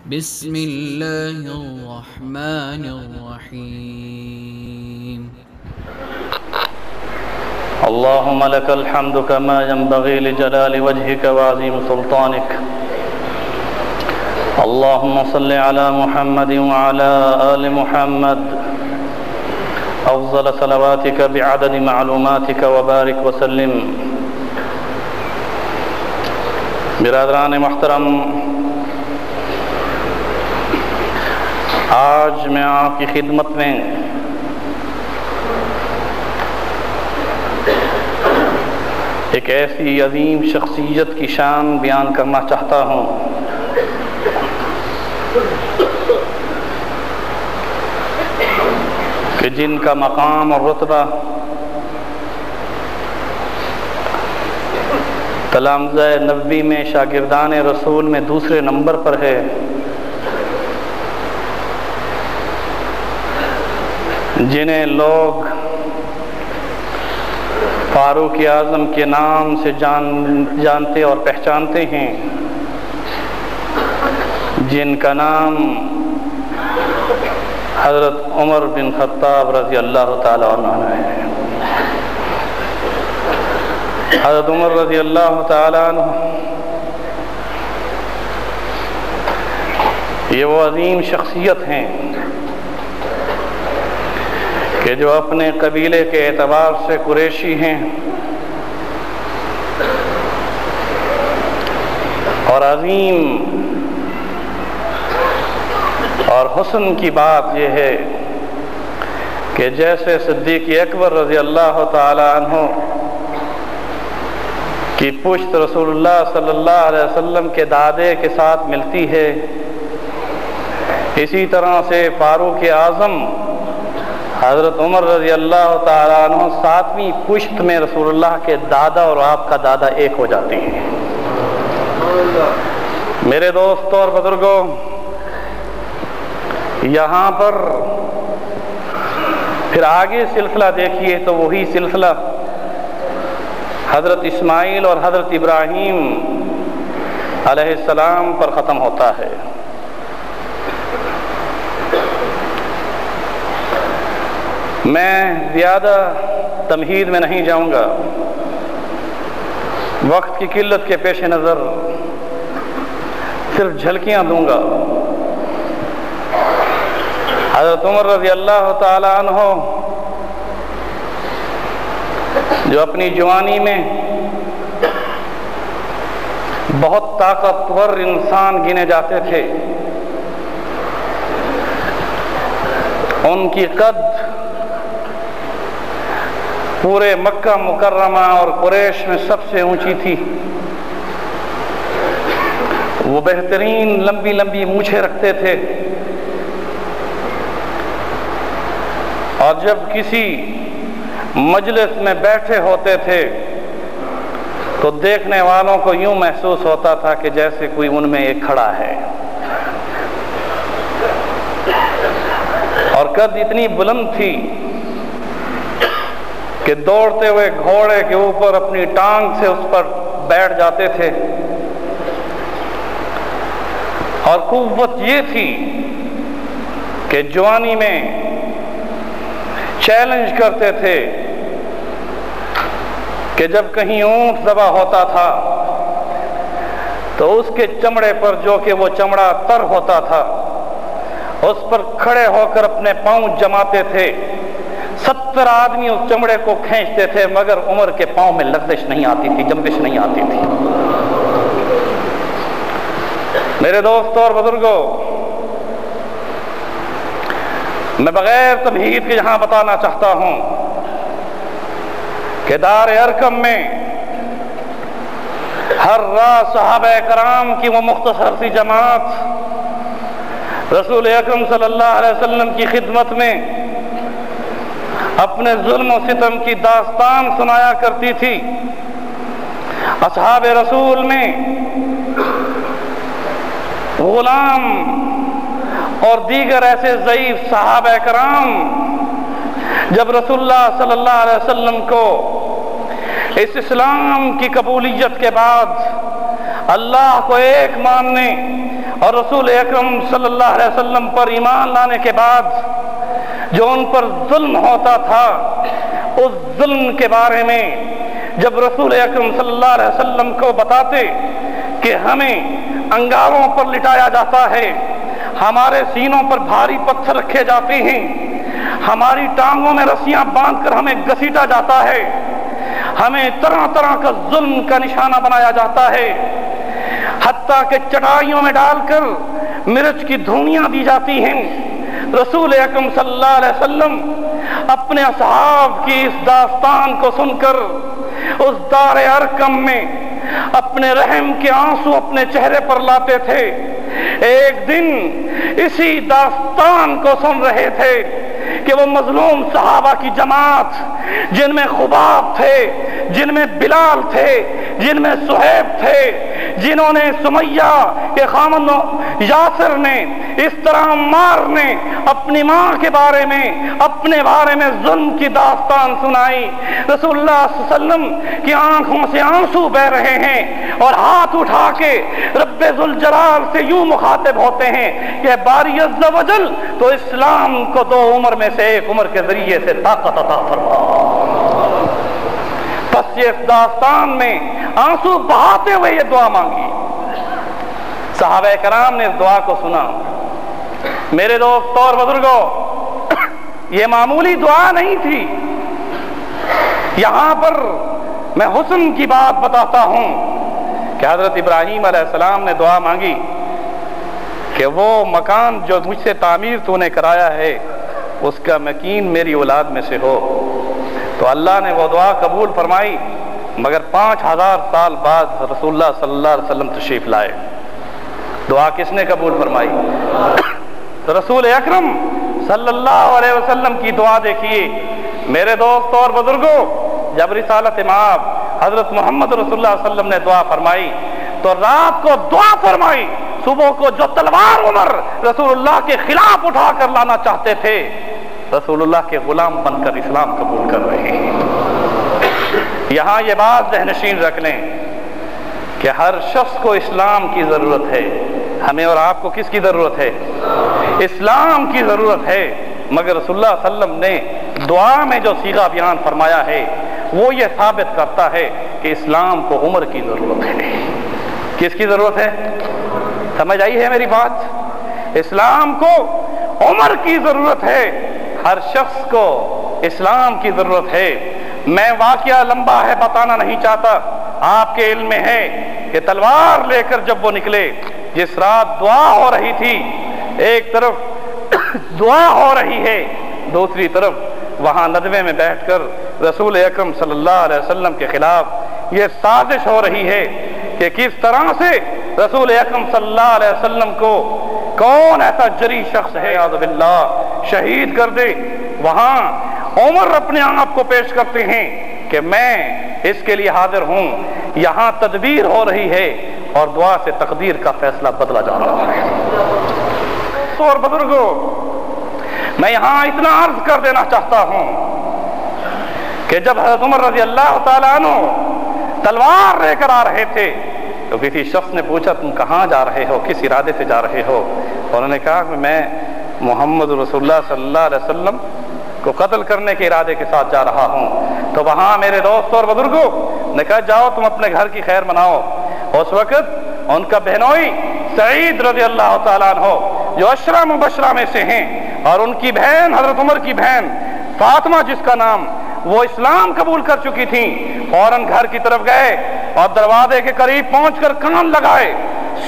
بسم اللہ الرحمن الرحیم اللهم لك الحمد كما ينبغي لجلال وجهك وعظيم سلطانك. اللهم صل على محمد وعلى آل محمد أفضل صلواتك بعدد معلوماتك وبارك وسلم. برادران محترم، آج میں آپ کی خدمت میں ایک ایسی عظیم شخصیت کی شان بیان کرنا چاہتا ہوں کہ جن کا مقام اور رتبہ تلامذہ نبوی میں، شاگردان رسول میں دوسرے نمبر پر ہے، جنہیں لوگ فاروق اعظم کے نام سے جانتے اور پہچانتے ہیں، جن کا نام حضرت عمر بن خطاب رضی اللہ تعالیٰ عنہ ہے. حضرت عمر رضی اللہ تعالیٰ عنہ یہ وہ عظیم شخصیت ہیں کہ جو اپنے قبیلے کے اعتبار سے قریشی ہیں، اور عظیم اور حسن کی بات یہ ہے کہ جیسے صدیق اکبر رضی اللہ تعالی عنہ کی پشت رسول اللہ صلی اللہ علیہ وسلم کے دادے کے ساتھ ملتی ہے، اسی طرح سے فاروق اعظم حضرت عمر رضی اللہ تعالیٰ عنہ ساتویں پشت میں رسول اللہ کے دادا اور آپ کا دادا ایک ہو جاتے ہیں. میرے دوستوں اور بزرگوں، یہاں پر پھر آگے سلسلہ دیکھیے تو وہی سلسلہ حضرت اسماعیل اور حضرت ابراہیم علیہ السلام پر ختم ہوتا ہے. میں زیادہ تمہید میں نہیں جاؤں گا، وقت کی قلت کے پیش نظر صرف جھلکیاں دوں گا. حضرت عمر رضی اللہ تعالی عنہ جو اپنی جوانی میں بہت طاقتور انسان گنے جاتے تھے، ان کی قد پورے مکہ مکرمہ اور قریش میں سب سے اونچی تھی. وہ بہترین لمبی لمبی مونچھیں رکھتے تھے، اور جب کسی مجلس میں بیٹھے ہوتے تھے تو دیکھنے والوں کو یوں محسوس ہوتا تھا کہ جیسے کوئی ان میں ایک کھڑا ہے. اور قد اتنی بلند تھی کہ دوڑتے ہوئے گھوڑے کے اوپر اپنی ٹانگ سے اس پر بیٹھ جاتے تھے، اور قوت یہ تھی کہ جوانی میں چیلنج کرتے تھے کہ جب کہیں اونٹ ذبح ہوتا تھا تو اس کے چمڑے پر، جو کہ وہ چمڑا تر ہوتا تھا، اس پر کھڑے ہو کر اپنے پاؤں جماتے تھے. 70 آدمی اس چمڑے کو کھینچتے تھے، مگر عمر کے پاؤں میں لغزش نہیں آتی تھی، جنبش نہیں آتی تھی. میرے دوستوں اور بزرگوں، میں بغیر تمہید کے یہاں بتانا چاہتا ہوں کہ دار ارقم میں ہر رات صحابہ کرام کی وہ مختصر سی جماعت رسول اکرم صلی اللہ علیہ وسلم کی خدمت میں اپنے ظلم و ستم کی داستان سنایا کرتی تھی. اصحاب رسول میں غلام اور دیگر ایسے ضعیف صحابہ کرام جب رسول اللہ صلی اللہ علیہ وسلم کو اس اسلام کی قبولیت کے بعد اللہ کو ایک ماننے اور رسول اکرم صلی اللہ علیہ وسلم پر ایمان لانے کے بعد جو ان پر ظلم ہوتا تھا، اس ظلم کے بارے میں جب رسول اکرم صلی اللہ علیہ وسلم کو بتاتے کہ ہمیں انگاروں پر لٹایا جاتا ہے، ہمارے سینوں پر بھاری پتھر رکھے جاتے ہیں، ہماری ٹانگوں میں رسیاں باندھ کر ہمیں گھسیٹا جاتا ہے، ہمیں طرح طرح کا ظلم کا نشانہ بنایا جاتا ہے، حتیٰ کہ چٹائیوں میں ڈال کر مرچ کی دھونیاں دی جاتی ہیں، رسول اکرم صلی اللہ علیہ وسلم اپنے اصحاب کی اس داستان کو سن کر اس دار ارقم میں اپنے رحم کے آنسو اپنے چہرے پر لاتے تھے۔ ایک دن اسی داستان کو سن رہے تھے کہ وہ مظلوم صحابہ کی جماعت، جن میں خباب تھے، جن میں بلال تھے، جن میں صہیب تھے، جنہوں نے سمیہ کے خامن یاسر نے، اس طرح عمار نے اپنی ماں کے بارے میں، اپنے بارے میں ظلم کی داستان سنائی۔ رسول اللہ صلی اللہ علیہ وسلم کی آنکھوں سے آنسو بہ رہے ہیں اور ہاتھ اٹھا کے رب ذوالجلال سے یوں مخاطب ہوتے ہیں کہ باری عز و جل تو اسلام کو 2 عمر میں سے ایک عمر کے ذریعے سے طاقت عطا فرما۔ بس یہ اس داستان میں آنسو بہاتے ہوئے یہ دعا مانگی۔ صحابہ کرام نے اس دعا کو سنا۔ میرے دوستوں اور بزرگوں، یہ معمولی دعا نہیں تھی۔ یہاں پر میں حسن کی بات بتاتا ہوں کہ حضرت ابراہیم علیہ السلام نے دعا مانگی کہ وہ مکان جو مجھ سے تعمیر تو نے کرایا ہے اس کا مکین میری اولاد میں سے ہو۔ تو اللہ نے وہ دعا قبول فرمائی، مگر 5000 سال بعد رسول اللہ صلی اللہ علیہ وسلم تشریف لائے۔ دعا کس نے قبول فرمائی؟ تو رسول اکرم صلی اللہ علیہ وسلم کی دعا دیکھیے۔ میرے دوستوں اور بزرگوں، جب رسالت مآب حضرت محمد رسول اللہ صلی اللہ علیہ وسلم نے دعا فرمائی تو رات کو دعا فرمائی، صبح کو جو تلوار عمر رسول اللہ کے خلاف اٹھا کر لانا چاہتے تھے، رسول اللہ کے غلام بن کر اسلام قبول کر رہے ہیں۔ یہاں یہ بات ذہن نشین رکھ لیں کہ ہر شخص کو اسلام کی ضرورت ہے۔ ہمیں اور آپ کو کس کی ضرورت ہے؟ اسلام کی ضرورت ہے۔ مگر رسول اللہ صلی اللہ علیہ وسلم نے دعا میں جو صیغہ بیان فرمایا ہے وہ یہ ثابت کرتا ہے کہ اسلام کو عمر کی ضرورت ہے۔ کس کی ضرورت ہے؟ سمجھ آئی ہے میری بات؟ اسلام کو عمر کی ضرورت ہے، ہر شخص کو اسلام کی ضرورت ہے۔ میں واقعہ لمبا ہے بتانا نہیں چاہتا، آپ کے علم میں ہے کہ تلوار لے کر جب وہ نکلے، جس رات دعا ہو رہی تھی، ایک طرف دعا ہو رہی ہے، دوسری طرف وہاں ندوے میں بیٹھ کر رسول اکرم صلی اللہ علیہ وسلم کے خلاف یہ سازش ہو رہی ہے کہ کس طرح سے رسول اکرم صلی اللہ علیہ وسلم کو کون ایسا جری شخص ہے اعوذ باللہ شہید کر دے۔ وہاں عمر اپنے آپ کو پیش کرتے ہیں کہ میں اس کے لیے حاضر ہوں۔ یہاں تدبیر ہو رہی ہے اور دعا سے تقدیر کا فیصلہ بدلا جا رہا ہے۔ اور بزرگوں، میں یہاں اتنا عرض کر دینا چاہتا ہوں کہ جب حضرت عمر رضی اللہ تعالیٰ عنہ تلوار لے کر آ رہے تھے تو کسی شخص نے پوچھا تم کہاں جا رہے ہو، کس ارادے سے جا رہے ہو؟ انہوں نے کہا کہ میں محمد رسول اللہ صلی اللہ علیہ وسلم کو قتل کرنے کے ارادے کے ساتھ جا رہا ہوں۔ تو وہاں میرے دوستوں اور بزرگوں نے کہا جاؤ تم اپنے گھر کی خیر مناؤ۔ اس وقت ان کا بہنوئی سعید رضی اللہ تعالیٰ عنہ جو عشرہ مبشرہ میں سے ہیں، اور ان کی بہن حضرت عمر کی بہن فاطمہ جس کا نام، وہ اسلام قبول کر چکی تھیں، فوراً گھر کی طرف گئے اور دروازے کے قریب پہنچ کر کان لگائے،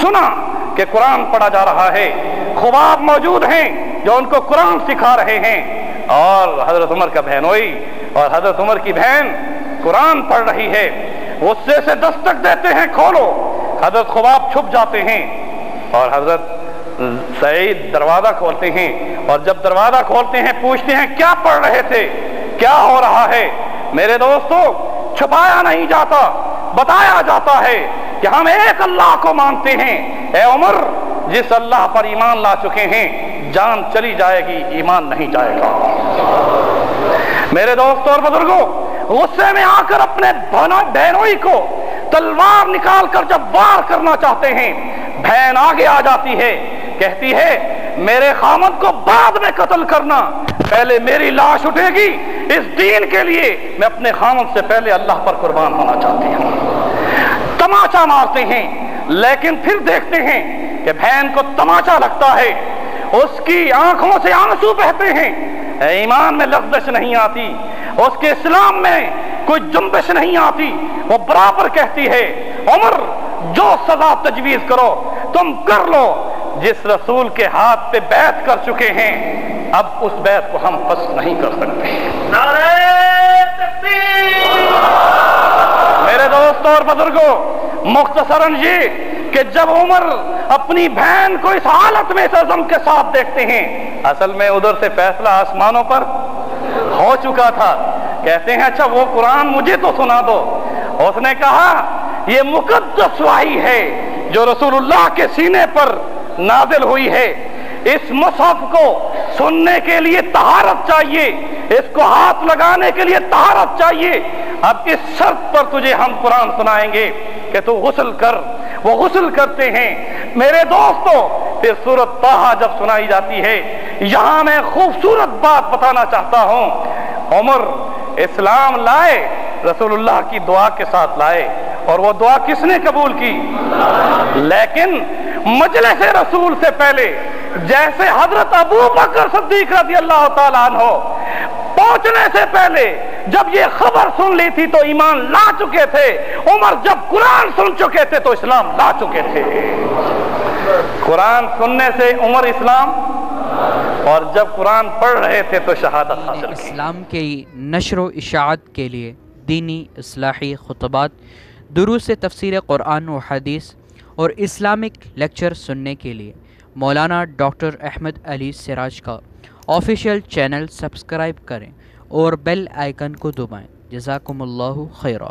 سنا کہ قرآن پڑھا جا رہا ہے، خباب موجود ہیں جو ان کو قرآن سکھا رہے ہیں، اور حضرت عمر کا بہنوئی اور حضرت عمر کی بہن قرآن پڑھ رہی ہے۔ غصے سے دستک دیتے ہیں کھولو، حضرت خباب چھپ جاتے ہیں اور حضرت سعید دروازہ کھولتے ہیں، اور جب دروازہ کھولتے ہیں پوچھتے ہیں کیا پڑھ رہے تھے، کیا ہو رہا ہے؟ میرے دوستو، چھپایا نہیں جاتا، بتایا جاتا ہے کہ ہم ایک اللہ کو مانتے ہیں۔ اے عمر، جس اللہ پر ایمان لا چکے ہیں جان چلی جائے گی، ایمان نہیں جائے گا۔ میرے دوستو اور بزرگوں، غصے میں آ کر اپنے بہنوئی کو تلوار نکال کر جب وار کرنا چاہتے ہیں بہن آگے آ جاتی ہے، کہتی ہے میرے خامد کو بعد میں قتل کرنا، پہلے میری لاش اٹھے گی، اس دین کے لیے میں اپنے خامد سے پہلے اللہ پر قربان ہونا چاہتی ہوں۔ تماچا مارتے ہیں، لیکن پھر دیکھتے ہیں کہ بہن کو تماچا لگتا ہے، اس کی آنکھوں سے آنسو بہتے ہیں، ایمان میں لغزش نہیں آتی، اس کے اسلام میں کوئی جنبش نہیں آتی، وہ برابر کہتی ہے عمر جو سزا تجویز کرو تم کر لو، جس رسول کے ہاتھ پہ بیعت کر چکے ہیں اب اس بیعت کو ہم فسخ نہیں کر سکتے۔ نعرہ تکبیر! میرے دوستوں اور بزرگوں، مختصراً یہ کہ جب عمر اپنی بہن کو اس حالت میں اس عزم کے ساتھ دیکھتے ہیں، اصل میں ادھر سے فیصلہ آسمانوں پر ہو چکا تھا، کہتے ہیں اچھا وہ قرآن مجھے تو سنا دو۔ اس نے کہا یہ مقدس وحی ہے جو رسول اللہ کے سینے پر نازل ہوئی ہے، اس مصحف کو سننے کے لیے طہارت چاہیے، اس کو ہاتھ لگانے کے لیے طہارت چاہیے، اب اس شرط پر تجھے ہم قرآن سنائیں گے کہ تو غسل کر۔ وہ غسل کرتے ہیں۔ میرے دوستو، پھر سورۃ طٰہٰ جب سنائی جاتی ہے، یہاں میں خوبصورت بات بتانا چاہتا ہوں، عمر اسلام لائے، رسول اللہ کی دعا کے ساتھ لائے، اور وہ دعا کس نے قبول کی؟ لیکن مجلس رسول سے پہلے جیسے حضرت ابو بکر صدیق رضی اللہ تعالیٰ عنہ پہنچنے سے پہلے جب یہ خبر سن لی تھی تو ایمان لا چکے تھے، عمر جب قرآن سن چکے تھے تو اسلام لا چکے تھے۔ قرآن سننے سے عمر اسلام، اور جب قرآن پڑھ رہے تھے تو شہادت حاصل کی۔ اسلام کی نشر و اشاعت کے لیے دینی اصلاحی خطبات، دروس تفسیر قرآن و حدیث اور اسلامک لیکچر سننے کے لیے مولانا ڈاکٹر احمد علی سراج کا آفیشیل چینل سبسکرائب کریں اور بیل آئیکن کو دبائیں۔ جزاکم اللہ خیرا۔